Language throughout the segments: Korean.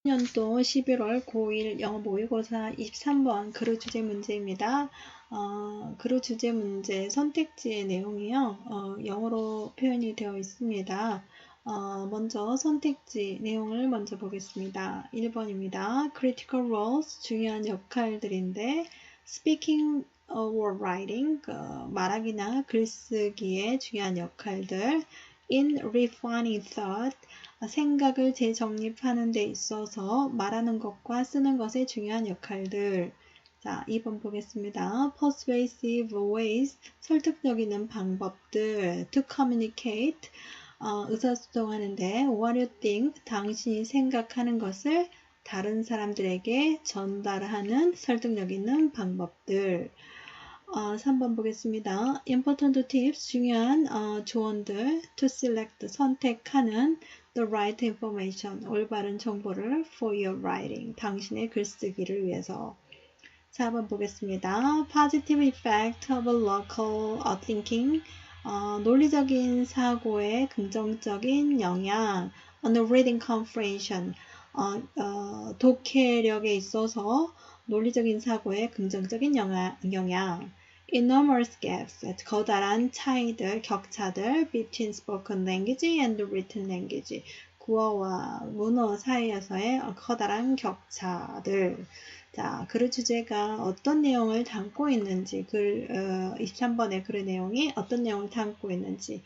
년도 11월 고1 영어 모의고사 23번 그루 주제 문제입니다. 그루 주제 문제 선택지의 내용이요. 영어로 표현이 되어 있습니다. 먼저 선택지 내용을 먼저 보겠습니다. 1번입니다. Critical roles, 중요한 역할들인데 Speaking or writing, 말하기나 글쓰기의 중요한 역할들 In refining thought, 생각을 재정립하는 데 있어서 말하는 것과 쓰는 것의 중요한 역할들. 자, 2번 보겠습니다. Persuasive ways, 설득력 있는 방법들. To communicate, 의사소통하는데 What you think, 당신이 생각하는 것을 다른 사람들에게 전달하는 설득력 있는 방법들. 3번 보겠습니다. Important tips, 중요한 조언들. To select, 선택하는 the right information, 올바른 정보를 for your writing, 당신의 글쓰기를 위해서. 4번 보겠습니다. Positive effect of local thinking, 논리적인 사고의 긍정적인 영향. On reading comprehension, 독해력에 있어서 논리적인 사고의 긍정적인 영향. Enormous gaps, 거다란 차이들, 격차들 between spoken language and written language, 구어와 문어 사이에서의 커다란 격차들. 자, 글의 주제가 어떤 내용을 담고 있는지, 23번의 글의 내용이 어떤 내용을 담고 있는지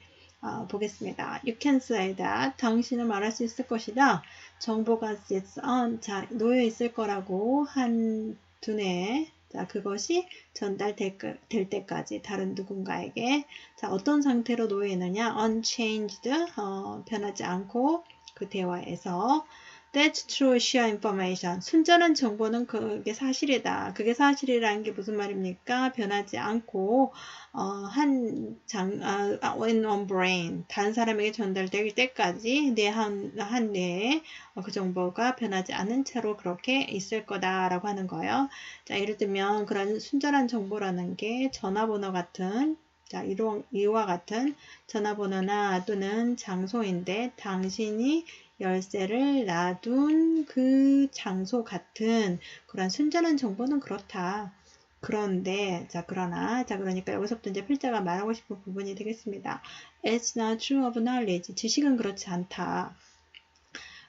보겠습니다. You can say that, 당신은 말할 수 있을 것이다. 정보가 sits on, 자, 놓여 있을 거라고 한 두뇌에, 자, 그것이 전달될 때까지 다른 누군가에게. 자, 어떤 상태로 놓여 있느냐? Unchanged, 변하지 않고 그 대화에서. That's true, share information. 순전한 정보는 그게 사실이다. 그게 사실이라는 게 무슨 말입니까? 변하지 않고 in one brain, 다른 사람에게 전달될 때까지 한 뇌에 그 정보가 변하지 않은 채로 그렇게 있을 거다라고 하는 거예요. 자, 예를 들면 그런 순전한 정보라는 게 전화번호 같은, 자, 이와 같은 전화번호나 또는 장소인데 당신이 열쇠를 놔둔 그 장소 같은 그런 순전한 정보는 그렇다. 그런데, 자, 그러니까 여기서부터 이제 필자가 말하고 싶은 부분이 되겠습니다. It's not true of knowledge. 지식은 그렇지 않다.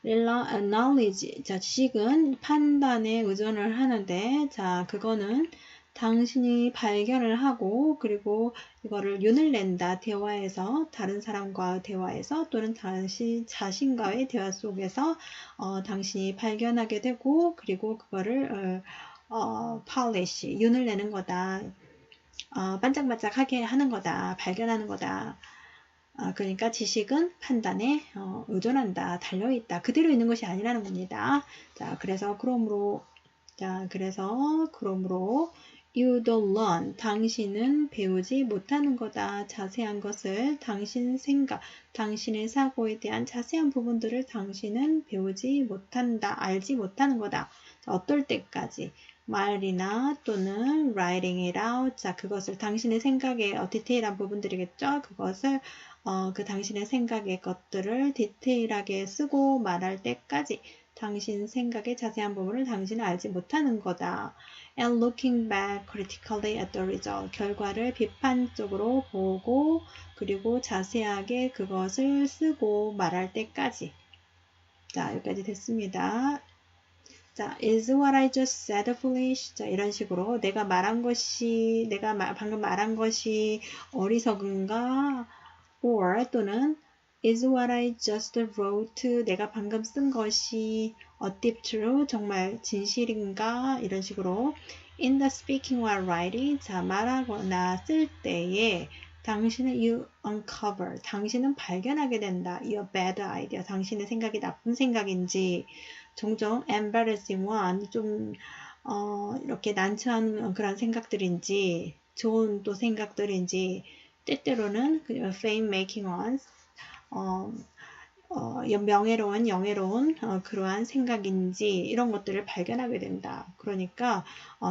knowledge. 자, 지식은 판단에 의존을 하는데, 자, 그거는 당신이 발견을 하고, 그리고 이거를 윤을 낸다. 대화에서, 다른 사람과 대화에서, 또는 당신 자신과의 대화 속에서, 당신이 발견하게 되고, 그리고 그거를, polish, 윤을 내는 거다. 반짝반짝하게 하는 거다. 발견하는 거다. 그러니까 지식은 판단에 의존한다, 달려있다. 그대로 있는 것이 아니라는 겁니다. 자, 그래서 그러므로 you don't learn, 당신은 배우지 못하는 거다. 자세한 것을 당신 생각, 당신의 사고에 대한 자세한 부분들을 당신은 배우지 못한다, 알지 못하는 거다. 자, 어떨 때까지? 말이나 또는 writing it out. 자, 그것을 당신의 생각의 디테일한 부분들이겠죠. 그것을 그 당신의 생각의 것들을 디테일하게 쓰고 말할 때까지 당신 생각의 자세한 부분을 당신은 알지 못하는 거다. And looking back critically at the result. 결과를 비판적으로 보고 그리고 자세하게 그것을 쓰고 말할 때까지. 자, 여기까지 됐습니다. 자, is what I just said foolish? 자, 이런 식으로 내가 방금 말한 것이 어리석은가? or 또는 is what I just wrote, 내가 방금 쓴 것이 deep true, 정말 진실인가? 이런 식으로 in the speaking or writing, 자, 말하거나 쓸 때에 당신은 you uncover, 당신은 발견하게 된다. your bad idea, 당신의 생각이 나쁜 생각인지, 종종 embarrassing one, 좀 이렇게 난처한 그런 생각들인지, 좋은 또 생각들인지, 때때로는 fame making ones, 영예로운 그러한 생각인지 이런 것들을 발견하게 된다. 그러니까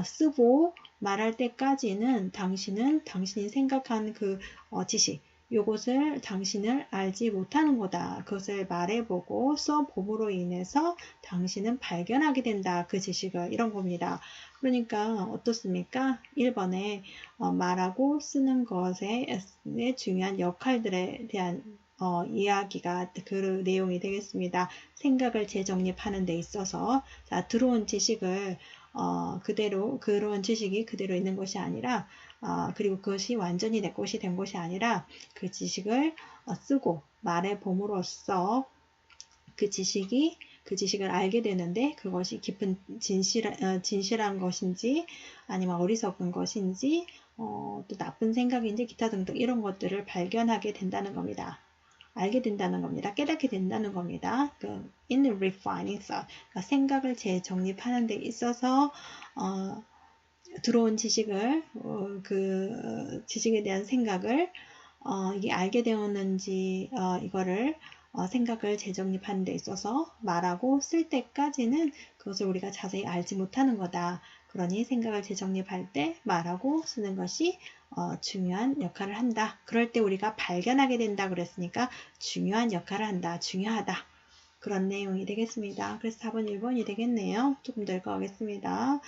쓰고 말할 때까지는 당신이 생각한 그 지식, 요것을 당신을 알지 못하는 거다. 그것을 말해보고 써봄으로 인해서 당신은 발견하게 된다. 그 지식을 이런 겁니다. 그러니까 어떻습니까? 1번에 말하고 쓰는 것의 중요한 역할들에 대한 이야기가 그 내용이 되겠습니다. 생각을 재정립하는 데 있어서 자, 들어온 지식을 그대로 그런 지식이 그대로 있는 것이 아니라 그리고 그것이 완전히 내 것이 된 것이 아니라 그 지식을 쓰고 말해봄으로써 그 지식을 알게 되는데 그것이 깊은 진실한 것인지 아니면 어리석은 것인지 또 나쁜 생각인지 기타 등등 이런 것들을 발견하게 된다는 겁니다. 알게 된다는 겁니다. 깨닫게 된다는 겁니다. in refining thought, 그러니까 생각을 재정립하는 데 있어서 들어온 지식을 그 지식에 대한 생각을 이게 알게 되었는지 이거를 생각을 재정립하는 데 있어서 말하고 쓸 때까지는 그것을 우리가 자세히 알지 못하는 거다. 그러니 생각을 재정립할 때 말하고 쓰는 것이 중요한 역할을 한다. 그럴 때 우리가 발견하게 된다 그랬으니까 중요한 역할을 한다. 중요하다. 그런 내용이 되겠습니다. 그래서 4번, 1번이 되겠네요. 조금 더 읽어가겠습니다.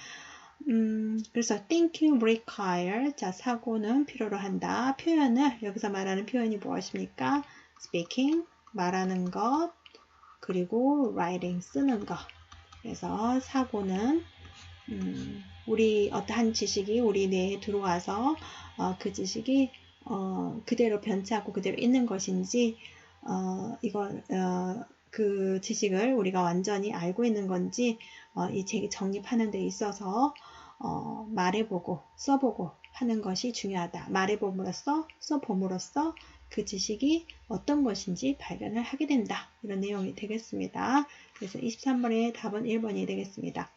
그래서 thinking require, 자, 사고는 필요로 한다. 표현을, 여기서 말하는 표현이 무엇입니까? speaking, 말하는 것, 그리고 writing, 쓰는 것. 그래서 사고는 우리 어떠한 지식이 우리 뇌에 들어와서 그 지식이 그대로 변치 않고 그대로 있는 것인지 그 지식을 우리가 완전히 알고 있는 건지 이 정립하는 데 있어서 말해보고 써보고 하는 것이 중요하다. 말해봄으로써 써봄으로써 그 지식이 어떤 것인지 발견을 하게 된다. 이런 내용이 되겠습니다. 그래서 23번의 답은 1번이 되겠습니다.